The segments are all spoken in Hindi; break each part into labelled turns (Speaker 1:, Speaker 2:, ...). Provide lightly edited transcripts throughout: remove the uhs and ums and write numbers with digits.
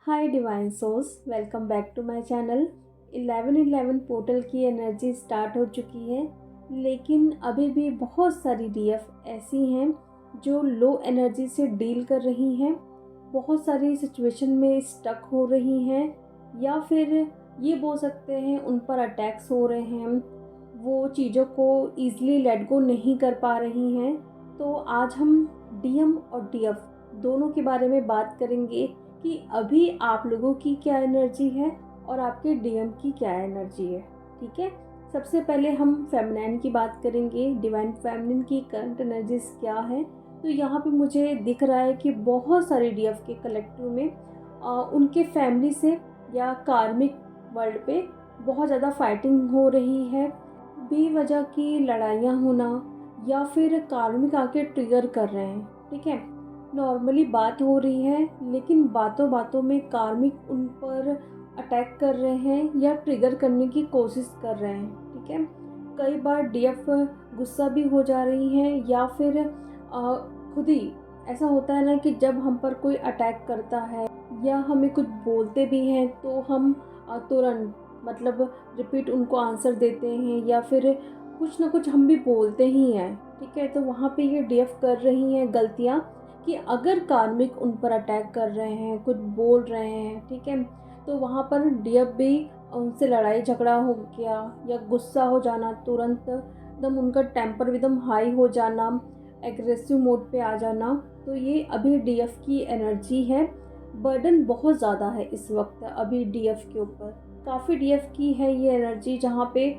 Speaker 1: Hi divine souls, welcome back to my channel. 1111 portal की एनर्जी स्टार्ट हो चुकी है, लेकिन अभी भी बहुत सारी डीएफ ऐसी हैं जो लो एनर्जी से डील कर रही हैं, बहुत सारी सिचुएशन में स्टक हो रही हैं, या फिर ये बोल सकते हैं उन पर अटैक्स हो रहे हैं, वो चीज़ों को ईज़िली लेट गो नहीं कर पा रही हैं। तो आज हम डीएम और डीएफ दोनों के बारे में बात करेंगे कि अभी आप लोगों की क्या एनर्जी है और आपके डीएम की क्या एनर्जी है। ठीक है, सबसे पहले हम फेमिनिन की बात करेंगे, डिवाइन फेमिनिन की करंट एनर्जीज क्या है। तो यहाँ पे मुझे दिख रहा है कि बहुत सारे डीएफ के कलेक्टिव में उनके फैमिली से या कार्मिक वर्ल्ड पे बहुत ज़्यादा फाइटिंग हो रही है, बेवजह की लड़ाइयाँ होना, या फिर कार्मिक आके ट्रिगर कर रहे हैं। ठीक है, नॉर्मली बात हो रही है, लेकिन बातों बातों में कार्मिक उन पर अटैक कर रहे हैं या ट्रिगर करने की कोशिश कर रहे हैं। ठीक है, कई बार डीएफ गुस्सा भी हो जा रही है, या फिर खुद ही ऐसा होता है ना कि जब हम पर कोई अटैक करता है या हमें कुछ बोलते भी हैं तो हम तुरंत मतलब रिपीट उनको आंसर देते हैं, या फिर कुछ ना कुछ हम भी बोलते ही हैं। ठीक है, तो वहाँ पे ये डीएफ कर रही हैं गलतियाँ कि अगर कार्मिक उन पर अटैक कर रहे हैं, कुछ बोल रहे हैं, ठीक है, तो वहाँ पर डीएफ भी उनसे लड़ाई झगड़ा हो गया या गुस्सा हो जाना, तुरंत एकदम उनका टेम्पर एकदम हाई हो जाना, एग्रेसिव मोड पे आ जाना। तो ये अभी डीएफ की एनर्जी है। बर्डन बहुत ज़्यादा है इस वक्त अभी डीएफ के ऊपर। काफ़ी डीएफ की है ये एनर्जी जहाँ पे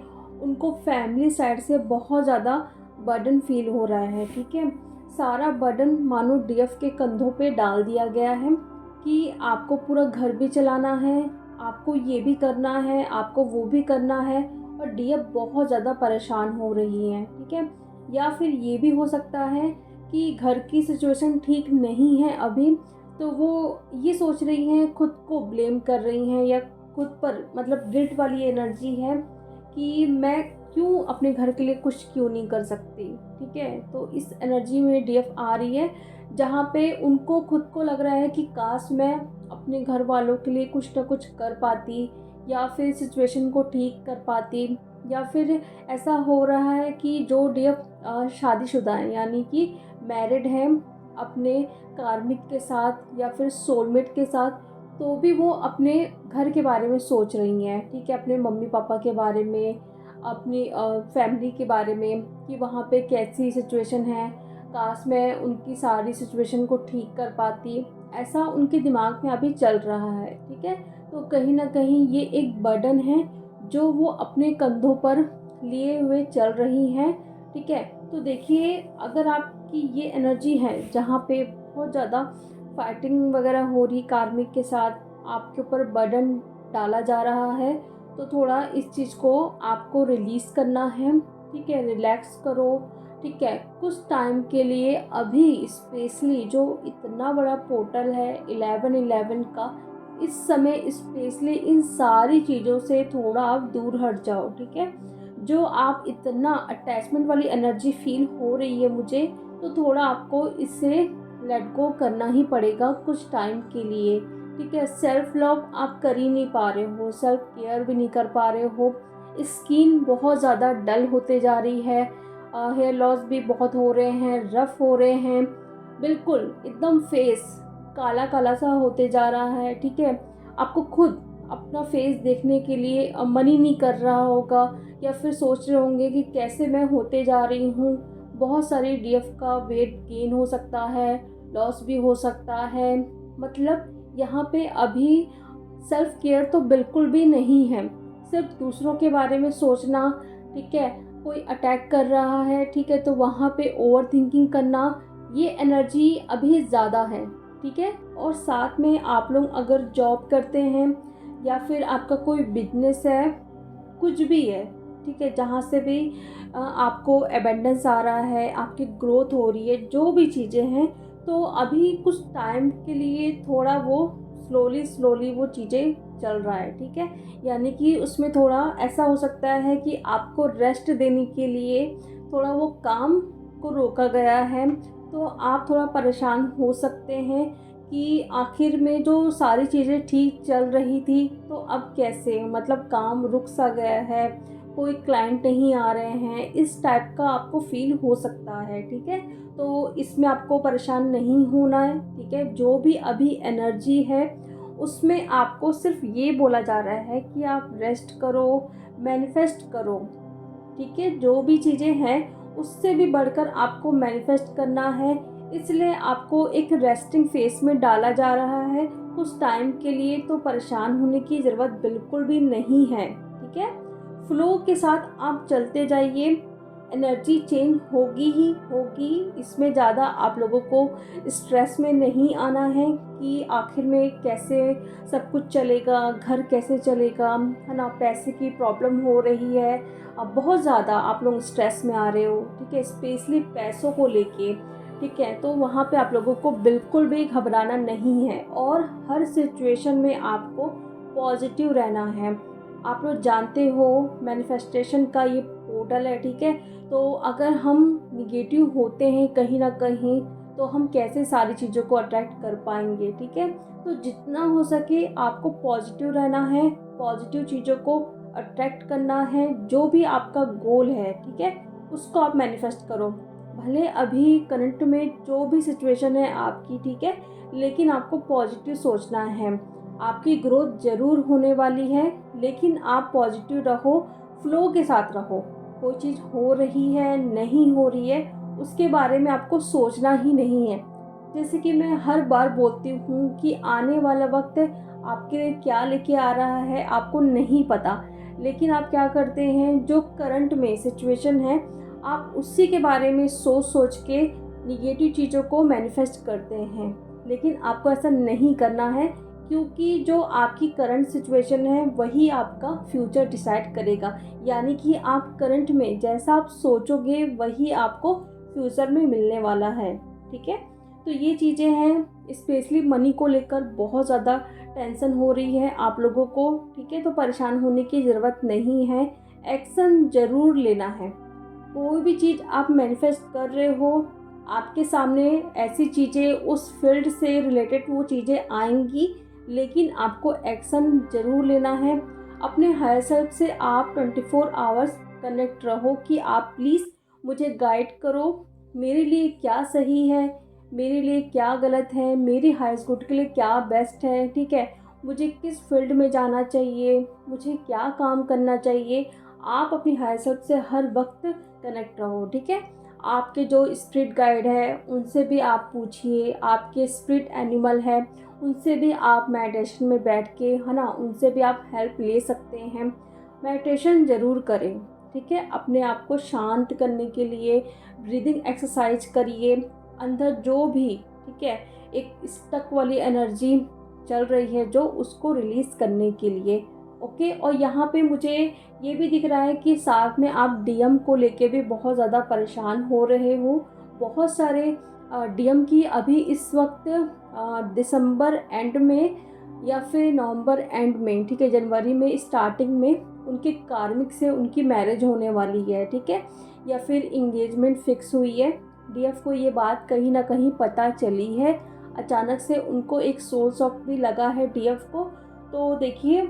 Speaker 1: उनको फैमिली साइड से बहुत ज़्यादा बर्डन फील हो रहा है। ठीक है, सारा बर्डन मानो डीएफ के कंधों पे डाल दिया गया है कि आपको पूरा घर भी चलाना है, आपको ये भी करना है, आपको वो भी करना है, और डीएफ बहुत ज़्यादा परेशान हो रही है। ठीक है, या फिर ये भी हो सकता है कि घर की सिचुएशन ठीक नहीं है अभी, तो वो ये सोच रही हैं, खुद को ब्लेम कर रही हैं, या खुद पर मतलब गिल्ट वाली एनर्जी है कि मैं क्यों अपने घर के लिए कुछ क्यों नहीं कर सकती। ठीक है, तो इस एनर्जी में डीएफ आ रही है जहाँ पे उनको खुद को लग रहा है कि काश मैं अपने घर वालों के लिए कुछ ना कुछ कर पाती, या फिर सिचुएशन को ठीक कर पाती, या फिर ऐसा हो रहा है कि जो डीएफ शादीशुदा है यानी कि मैरिड है अपने कार्मिक के साथ या फिर सोलमेट के साथ, तो भी वो अपने घर के बारे में सोच रही हैं। ठीक है, अपने मम्मी पापा के बारे में, अपनी फैमिली के बारे में कि वहाँ पे कैसी सिचुएशन है, काश मैं उनकी सारी सिचुएशन को ठीक कर पाती, ऐसा उनके दिमाग में अभी चल रहा है। ठीक है, तो कहीं ना कहीं ये एक बर्डन है जो वो अपने कंधों पर लिए हुए चल रही हैं। ठीक है, तो देखिए, अगर आपकी ये एनर्जी है जहाँ पे बहुत ज़्यादा फाइटिंग वगैरह हो रही कार्मिक के साथ, आपके ऊपर बर्डन डाला जा रहा है, तो थोड़ा इस चीज़ को आपको रिलीज़ करना है। ठीक है, रिलैक्स करो। ठीक है, कुछ टाइम के लिए अभी स्पेशली जो इतना बड़ा पोर्टल है 1111 का, इस समय स्पेशली इन सारी चीज़ों से थोड़ा आप दूर हट जाओ। ठीक है, जो आप इतना अटैचमेंट वाली एनर्जी फील हो रही है मुझे, तो थोड़ा आपको इससे लेट गो करना ही पड़ेगा कुछ टाइम के लिए। ठीक है, सेल्फ लव आप कर ही नहीं पा रहे हो, सेल्फ केयर भी नहीं कर पा रहे हो, स्किन बहुत ज़्यादा डल होते जा रही है, हेयर लॉस भी बहुत हो रहे हैं, रफ हो रहे हैं, बिल्कुल एकदम फेस काला काला सा होते जा रहा है। ठीक है, आपको खुद अपना फेस देखने के लिए मन ही नहीं कर रहा होगा, या फिर सोच रहे होंगे कि कैसे मैं होते जा रही हूँ। बहुत सारी डीएफ का वेट गेन हो सकता है, लॉस भी हो सकता है। मतलब यहाँ पे अभी सेल्फ केयर तो बिल्कुल भी नहीं है, सिर्फ दूसरों के बारे में सोचना। ठीक है, कोई अटैक कर रहा है, ठीक है, तो वहाँ पे ओवर थिंकिंग करना, ये एनर्जी अभी ज़्यादा है। ठीक है, और साथ में आप लोग अगर जॉब करते हैं या फिर आपका कोई बिजनेस है, कुछ भी है, ठीक है, जहाँ से भी आपको एबेंडेंस आ रहा है, आपकी ग्रोथ हो रही है, जो भी चीज़ें हैं, तो अभी कुछ टाइम के लिए थोड़ा वो स्लोली स्लोली वो चीज़ें चल रहा है। ठीक है, यानी कि उसमें थोड़ा ऐसा हो सकता है कि आपको रेस्ट देने के लिए थोड़ा वो काम को रोका गया है, तो आप थोड़ा परेशान हो सकते हैं कि आखिर में जो सारी चीज़ें ठीक चल रही थी तो अब कैसे, मतलब काम रुक सा गया है, कोई क्लाइंट नहीं आ रहे हैं, इस टाइप का आपको फील हो सकता है। ठीक है, तो इसमें आपको परेशान नहीं होना है। ठीक है, जो भी अभी एनर्जी है उसमें आपको सिर्फ ये बोला जा रहा है कि आप रेस्ट करो, मैनिफेस्ट करो। ठीक है, जो भी चीज़ें हैं उससे भी बढ़कर आपको मैनिफेस्ट करना है, इसलिए आपको एक रेस्टिंग फेस में डाला जा रहा है कुछ टाइम के लिए। तो परेशान होने की ज़रूरत बिल्कुल भी नहीं है। ठीक है, फ्लो के साथ आप चलते जाइए, एनर्जी चेंज होगी ही होगी। इसमें ज़्यादा आप लोगों को स्ट्रेस में नहीं आना है कि आखिर में कैसे सब कुछ चलेगा, घर कैसे चलेगा, है ना, पैसे की प्रॉब्लम हो रही है, अब बहुत ज़्यादा आप लोग स्ट्रेस में आ रहे हो। ठीक है, स्पेशली पैसों को लेके। ठीक है, तो वहाँ पे आप लोगों को बिल्कुल भी घबराना नहीं है और हर सिचुएशन में आपको पॉजिटिव रहना है। आप लोग जानते हो मैनिफेस्टेशन का ये पोर्टल है। ठीक है, तो अगर हम निगेटिव होते हैं कहीं ना कहीं तो हम कैसे सारी चीज़ों को अट्रैक्ट कर पाएंगे। ठीक है, तो जितना हो सके आपको पॉजिटिव रहना है, पॉजिटिव चीज़ों को अट्रैक्ट करना है। जो भी आपका गोल है, ठीक है, उसको आप मैनिफेस्ट करो। भले अभी करंट में जो भी सिचुएशन है आपकी, ठीक है, लेकिन आपको पॉजिटिव सोचना है। आपकी ग्रोथ ज़रूर होने वाली है, लेकिन आप पॉजिटिव रहो, फ्लो के साथ रहो। कोई चीज़ हो रही है, नहीं हो रही है, उसके बारे में आपको सोचना ही नहीं है। जैसे कि मैं हर बार बोलती हूँ कि आने वाला वक्त आपके लिए क्या लेके आ रहा है आपको नहीं पता, लेकिन आप क्या करते हैं, जो करंट में सिचुएशन है आप उसी के बारे में सोच सोच के निगेटिव चीज़ों को मैनिफेस्ट करते हैं। लेकिन आपको ऐसा नहीं करना है, क्योंकि जो आपकी करंट सिचुएशन है वही आपका फ्यूचर डिसाइड करेगा। यानी कि आप करंट में जैसा आप सोचोगे वही आपको फ्यूचर में मिलने वाला है। ठीक है, तो ये चीज़ें हैं, स्पेशली मनी को लेकर बहुत ज़्यादा टेंशन हो रही है आप लोगों को। ठीक है, तो परेशान होने की ज़रूरत नहीं है, एक्शन ज़रूर लेना है। कोई भी चीज़ आप मैनिफेस्ट कर रहे हो, आपके सामने ऐसी चीज़ें उस फील्ड से रिलेटेड वो चीज़ें आएंगी, लेकिन आपको एक्शन ज़रूर लेना है। अपने हायर सेल्फ से आप 24 आवर्स कनेक्ट रहो कि आप प्लीज़ मुझे गाइड करो, मेरे लिए क्या सही है, मेरे लिए क्या गलत है, मेरे हाईएस्ट गुड के लिए क्या बेस्ट है। ठीक है, मुझे किस फील्ड में जाना चाहिए, मुझे क्या काम करना चाहिए। आप अपनी हायर सेल्फ से हर वक्त कनेक्ट रहो। ठीक है, आपके जो स्पिरिट गाइड है उनसे भी आप पूछिए, आपके स्पिरिट एनिमल है उनसे भी आप मेडिटेशन में बैठ के, है ना, उनसे भी आप हेल्प ले सकते हैं। मेडिटेशन ज़रूर करें। ठीक है, अपने आप को शांत करने के लिए ब्रीदिंग एक्सरसाइज करिए। अंदर जो भी, ठीक है, एक स्टक वाली एनर्जी चल रही है जो, उसको रिलीज़ करने के लिए। ओके, और यहाँ पे मुझे ये भी दिख रहा है कि साथ में आप डीएम को लेके भी बहुत ज़्यादा परेशान हो रहे हो। बहुत सारे डीएम की अभी इस वक्त दिसंबर एंड में या फिर नवंबर एंड में, ठीक है, जनवरी में स्टार्टिंग में उनके कार्मिक से उनकी मैरिज होने वाली है। ठीक है, या फिर इंगेजमेंट फिक्स हुई है। डीएफ को ये बात कहीं ना कहीं पता चली है, अचानक से उनको एक सोल शॉक भी लगा है डीएफ को। तो देखिए,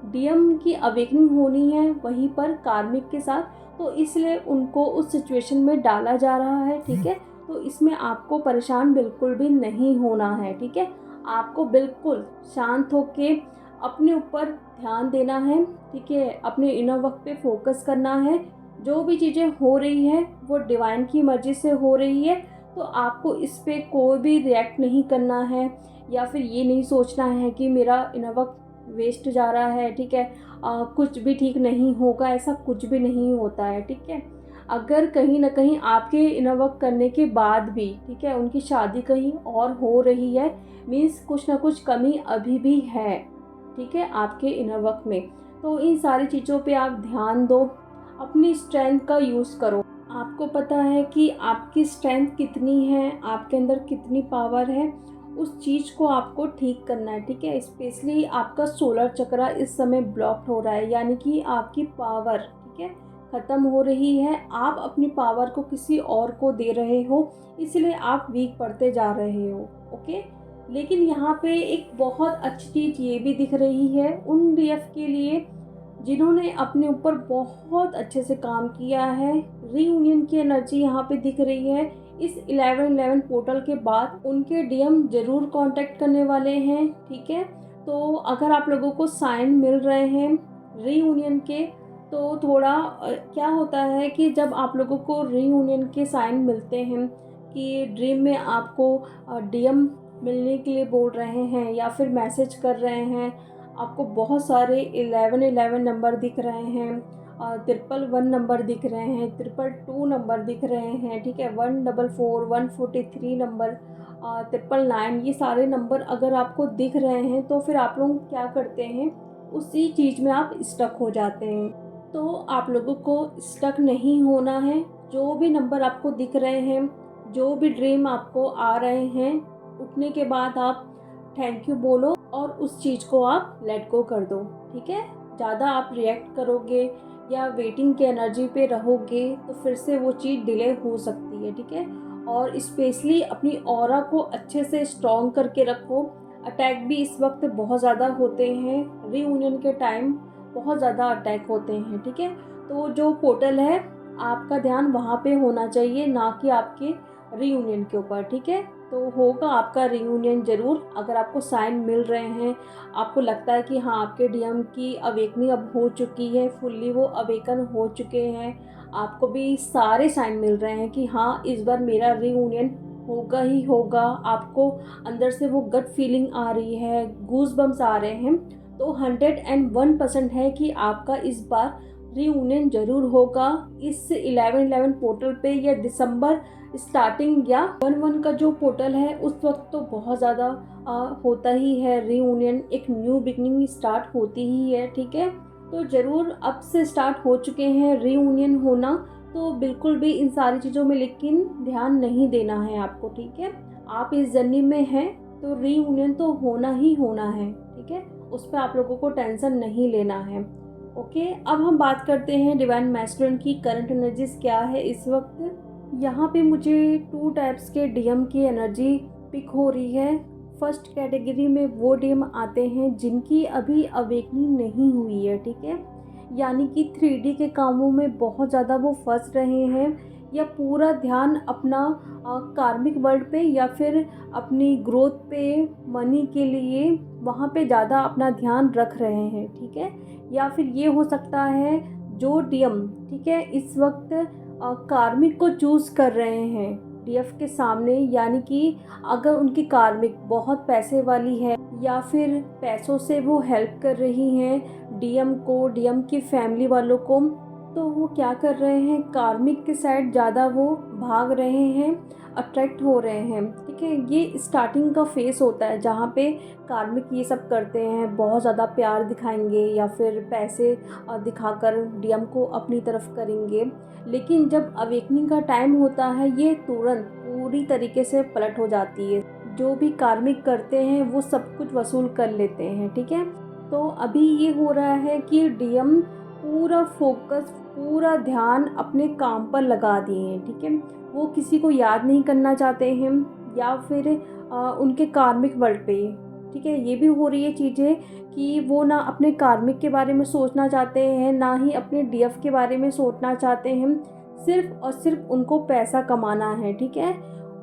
Speaker 1: डीएम की अवेकनिंग होनी है वहीं पर कार्मिक के साथ, तो इसलिए उनको उस सिचुएशन में डाला जा रहा है। ठीक है, तो इसमें आपको परेशान बिल्कुल भी नहीं होना है। ठीक है, आपको बिल्कुल शांत होके अपने ऊपर ध्यान देना है। ठीक है, अपने इनर वर्क पे फोकस करना है। जो भी चीज़ें हो रही है वो डिवाइन की मर्जी से हो रही है, तो आपको इस पर कोई भी रिएक्ट नहीं करना है, या फिर ये नहीं सोचना है कि मेरा इनर वर्क वेस्ट जा रहा है। ठीक है, कुछ भी ठीक नहीं होगा, ऐसा कुछ भी नहीं होता है। ठीक है, अगर कहीं ना कहीं आपके इनर वर्क करने के बाद भी, ठीक है, उनकी शादी कहीं और हो रही है, मीन्स कुछ ना कुछ कमी अभी भी है। ठीक है, आपके इनर वर्क में, तो इन सारी चीज़ों पे आप ध्यान दो, अपनी स्ट्रेंथ का यूज़ करो। आपको पता है कि आपकी स्ट्रेंथ कितनी है, आपके अंदर कितनी पावर है, उस चीज़ को आपको ठीक करना है। ठीक है, स्पेशली आपका सोलर चक्रा इस समय ब्लॉक्ड हो रहा है, यानी कि आपकी पावर, ठीक है, ख़त्म हो रही है। आप अपनी पावर को किसी और को दे रहे हो, इसलिए आप वीक पड़ते जा रहे हो। ओके, लेकिन यहाँ पे एक बहुत अच्छी चीज़ ये भी दिख रही है उन डीएफ के लिए जिन्होंने अपने ऊपर बहुत अच्छे से काम किया है। रीयूनियन की एनर्जी यहाँ पे दिख रही है। इस 11/11 पोर्टल के बाद उनके डीएम ज़रूर कांटेक्ट करने वाले हैं, ठीक है। तो अगर आप लोगों को साइन मिल रहे हैं रीयूनियन के, तो थोड़ा क्या होता है कि जब आप लोगों को रीयूनियन के साइन मिलते हैं कि ड्रीम में आपको डीएम मिलने के लिए बोल रहे हैं या फिर मैसेज कर रहे हैं, आपको बहुत सारे 1111 नंबर दिख रहे हैं, 111 नंबर दिख रहे हैं, 222 नंबर दिख रहे हैं, ठीक है, 144, 143 नंबर, 999, ये सारे नंबर अगर आपको दिख रहे हैं तो फिर आप लोग क्या करते हैं, उसी चीज़ में आप स्टक हो जाते हैं। तो आप लोगों को स्टक नहीं होना है। जो भी नंबर आपको दिख रहे हैं, जो भी ड्रीम आपको आ रहे हैं, उठने के बाद आप थैंक यू बोलो और उस चीज़ को आप लेट गो कर दो, ठीक है। ज़्यादा आप रिएक्ट करोगे या वेटिंग के एनर्जी पे रहोगे तो फिर से वो चीज़ डिले हो सकती है, ठीक है। और स्पेशली अपनी ऑरा को अच्छे से स्ट्रॉन्ग करके रखो। अटैक भी इस वक्त बहुत ज़्यादा होते हैं, रीयूनियन के टाइम बहुत ज़्यादा अटैक होते हैं, ठीक है। तो जो पोर्टल है आपका ध्यान वहाँ पे होना चाहिए, ना कि आपके रीयूनियन के ऊपर, ठीक है। तो होगा आपका रीयूनियन ज़रूर अगर आपको साइन मिल रहे हैं, आपको लगता है कि हाँ आपके डीएम की अवेकनिंग अब हो चुकी है, फुल्ली वो अवेकन हो चुके हैं, आपको भी सारे साइन मिल रहे हैं कि हाँ इस बार मेरा रीयूनियन होगा ही होगा, आपको अंदर से वो गट फीलिंग आ रही है, गूज बम्स आ रहे हैं, तो 101% है कि आपका इस बार रीयूनियन ज़रूर होगा इस 11/11 पोर्टल पे, या दिसंबर स्टार्टिंग या 1/1 का जो पोर्टल है उस वक्त तो बहुत ज़्यादा होता ही है रीयूनियन, एक न्यू बिगनिंग स्टार्ट होती ही है, ठीक है। तो ज़रूर अब से स्टार्ट हो चुके हैं रीयूनियन होना, तो बिल्कुल भी इन सारी चीज़ों में लेकिन ध्यान नहीं देना है आपको, ठीक है। आप इस जर्नी में हैं तो रीयूनियन तो होना ही होना है, ठीक है, उस पर आप लोगों को टेंशन नहीं लेना है। ओके, अब हम बात करते हैं डिवाइन मैस्कुलिन की करंट एनर्जीज क्या है इस वक्त। यहाँ पे मुझे 2 टाइप्स के डीएम की एनर्जी पिक हो रही है। फर्स्ट कैटेगरी में वो डीएम आते हैं जिनकी अभी अवेकनिंग नहीं हुई है, ठीक है, यानी कि 3D के कामों में बहुत ज़्यादा वो फंस रहे हैं या पूरा ध्यान अपना कार्मिक वर्ल्ड पे या फिर अपनी ग्रोथ पे, मनी के लिए वहाँ पे ज़्यादा अपना ध्यान रख रहे हैं, ठीक है। या फिर ये हो सकता है जो डीएम, ठीक है, इस वक्त कार्मिक को चूज़ कर रहे हैं डीएफ के सामने, यानी कि अगर उनकी कार्मिक बहुत पैसे वाली है या फिर पैसों से वो हेल्प कर रही हैं डीएम को, डीएम की फैमिली वालों को, तो वो क्या कर रहे हैं, कार्मिक के साइड ज़्यादा वो भाग रहे हैं, अट्रैक्ट हो रहे हैं, ठीक है। ये स्टार्टिंग का फेस होता है जहाँ पे कार्मिक ये सब करते हैं, बहुत ज़्यादा प्यार दिखाएंगे या फिर पैसे दिखाकर डीएम को अपनी तरफ करेंगे, लेकिन जब अवेकनिंग का टाइम होता है ये तुरंत पूरी तरीके से पलट हो जाती है। जो भी कार्मिक करते हैं वो सब कुछ वसूल कर लेते हैं, ठीक है। तो अभी ये हो रहा है कि डीएम पूरा फोकस, पूरा ध्यान अपने काम पर लगा दिए हैं, ठीक है। वो किसी को याद नहीं करना चाहते हैं या फिर उनके कार्मिक वर्ल्ड पे, ठीक है। ये भी हो रही है चीज़ें कि वो ना अपने कार्मिक के बारे में सोचना चाहते हैं, ना ही अपने डीएफ के बारे में सोचना चाहते हैं, सिर्फ और सिर्फ उनको पैसा कमाना है, ठीक है।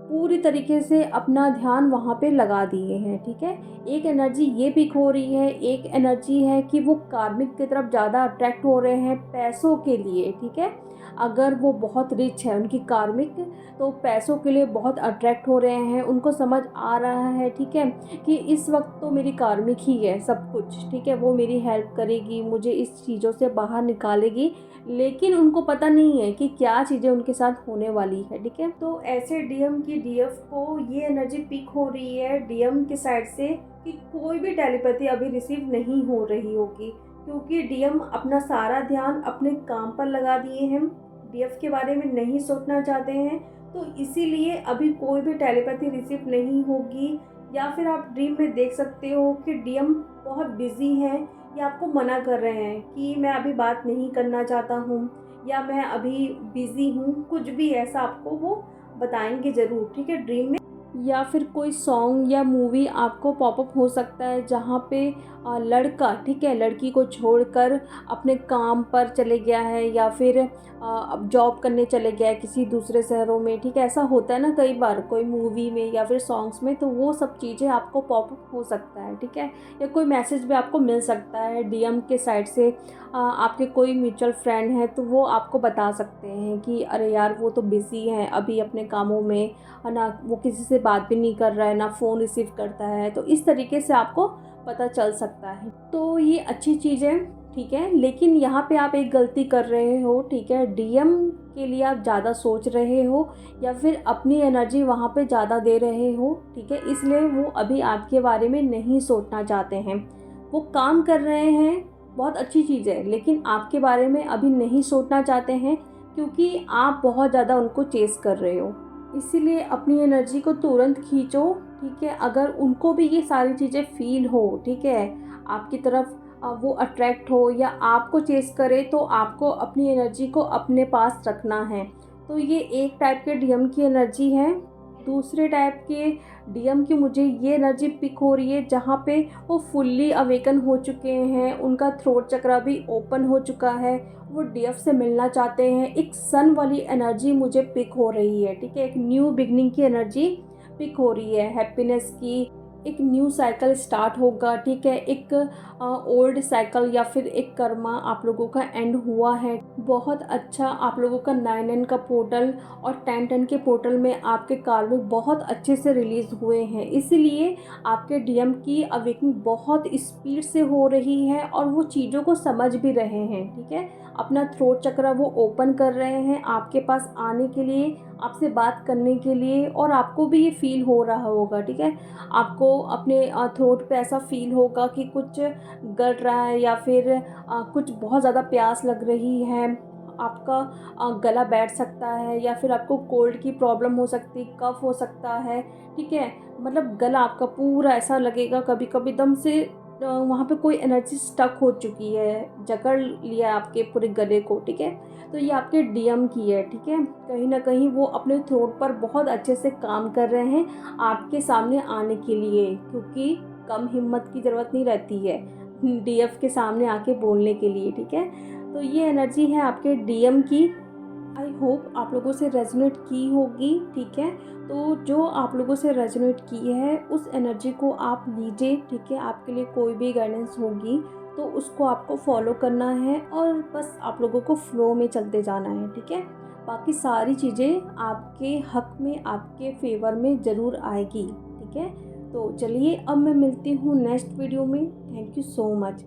Speaker 1: पूरी तरीके से अपना ध्यान वहाँ पे लगा दिए हैं, ठीक है। एक एनर्जी ये पिक हो रही है, एक एनर्जी है कि वो कार्मिक की तरफ ज़्यादा अट्रैक्ट हो रहे हैं पैसों के लिए, ठीक है। अगर वो बहुत रिच है उनकी कार्मिक, तो पैसों के लिए बहुत अट्रैक्ट हो रहे हैं, उनको समझ आ रहा है, ठीक है, कि इस वक्त तो मेरी कार्मिक ही है सब कुछ, ठीक है, वो मेरी हेल्प करेगी, मुझे इस चीज़ों से बाहर निकालेगी, लेकिन उनको पता नहीं है कि क्या चीज़ें उनके साथ होने वाली है, ठीक है। तो ऐसे डीएम की डीएफ को ये एनर्जी पिक हो रही है डीएम की साइड से कि कोई भी टेलीपैथी अभी रिसीव नहीं हो रही होगी, क्योंकि डीएम अपना सारा ध्यान अपने काम पर लगा दिए हैं, डीएफ के बारे में नहीं सोचना चाहते हैं, तो इसीलिए अभी कोई भी टेलीपैथी रिसीव नहीं होगी। या फिर आप ड्रीम में देख सकते हो कि डीएम बहुत बिजी हैं या आपको मना कर रहे हैं कि मैं अभी बात नहीं करना चाहता हूँ या मैं अभी बिज़ी हूँ, कुछ भी ऐसा आपको वो बताएंगे ज़रूर, ठीक है, ड्रीम में। या फिर कोई सॉन्ग या मूवी आपको पॉपअप हो सकता है जहाँ पे लड़का, ठीक है, लड़की को छोड़कर अपने काम पर चले गया है या फिर अब जॉब करने चले गया है किसी दूसरे शहरों में, ठीक है। ऐसा होता है ना कई बार कोई मूवी में या फिर सॉन्ग्स में, तो वो सब चीज़ें आपको पॉपअप हो सकता है, ठीक है। या कोई मैसेज भी आपको मिल सकता है डीएम के साइड से। आपके कोई म्यूचुअल फ्रेंड है तो वो आपको बता सकते हैं कि अरे यार वो तो बिज़ी हैं अभी अपने कामों में, है ना, वो किसी से बात भी नहीं कर रहा है, ना फ़ोन रिसीव करता है। तो इस तरीके से आपको पता चल सकता है। तो ये अच्छी चीज़ है, ठीक है। लेकिन यहाँ पे आप एक गलती कर रहे हो, ठीक है। डीएम के लिए आप ज़्यादा सोच रहे हो या फिर अपनी एनर्जी वहाँ पे ज़्यादा दे रहे हो, ठीक है। इसलिए वो अभी आपके बारे में नहीं सोचना चाहते हैं। वो काम कर रहे हैं, बहुत अच्छी चीज़ है, लेकिन आपके बारे में अभी नहीं सोचना चाहते हैं क्योंकि आप बहुत ज़्यादा उनको चेस कर रहे हो। इसीलिए अपनी एनर्जी को तुरंत खींचो, ठीक है। अगर उनको भी ये सारी चीज़ें फ़ील हो, ठीक है, आपकी तरफ वो अट्रैक्ट हो या आपको चेस करे, तो आपको अपनी एनर्जी को अपने पास रखना है। तो ये एक टाइप के डीएम की एनर्जी है। दूसरे टाइप के डीएम की मुझे ये एनर्जी पिक हो रही है जहाँ पे वो फुल्ली अवेकन हो चुके हैं, उनका थ्रोट चक्रा भी ओपन हो चुका है, वो डीएफ से मिलना चाहते हैं। एक सन वाली एनर्जी मुझे पिक हो रही है, ठीक है। एक न्यू बिगनिंग की एनर्जी पिक हो रही है, हैप्पीनेस की। एक न्यू साइकिल स्टार्ट होगा, ठीक है। एक ओल्ड साइकिल या फिर एक कर्मा आप लोगों का एंड हुआ है। बहुत अच्छा आप लोगों का 9-9 का पोर्टल और 10-10 के पोर्टल में आपके कार्मिक बहुत अच्छे से रिलीज़ हुए हैं। इसीलिए आपके डीएम की अवेकनिंग बहुत स्पीड से हो रही है और वो चीज़ों को समझ भी रहे हैं, ठीक है। अपना थ्रोट चक्र वो ओपन कर रहे हैं आपके पास आने के लिए, आपसे बात करने के लिए। और आपको भी ये फ़ील हो रहा होगा, ठीक है। आपको अपने थ्रोट पे ऐसा फ़ील होगा कि कुछ गल रहा है या फिर कुछ बहुत ज़्यादा प्यास लग रही है। आपका गला बैठ सकता है या फिर आपको कोल्ड की प्रॉब्लम हो सकती है, कफ़ हो सकता है, ठीक है। मतलब गला आपका पूरा ऐसा लगेगा कभी-कभी दम से वहाँ पे कोई एनर्जी स्टक हो चुकी है, जकड़ लिया है आपके पूरे गले को, ठीक है। तो ये आपके डीएम की है, ठीक है। कहीं न कहीं वो अपने थ्रोट पर बहुत अच्छे से काम कर रहे हैं आपके सामने आने के लिए, क्योंकि कम हिम्मत की ज़रूरत नहीं रहती है डीएफ के सामने आके बोलने के लिए, ठीक है। तो ये एनर्जी है आपके डीएम की। आई होप आप लोगों से रेजोनेट की होगी, ठीक है। तो जो आप लोगों से रेजोनेट की है उस एनर्जी को आप लीजिए, ठीक है। आपके लिए कोई भी गाइडेंस होगी तो उसको आपको फॉलो करना है और बस आप लोगों को फ्लो में चलते जाना है, ठीक है। बाकी सारी चीज़ें आपके हक में, आपके फेवर में ज़रूर आएगी, ठीक है। तो चलिए अब मैं मिलती हूँ नेक्स्ट वीडियो में। Thank you so much.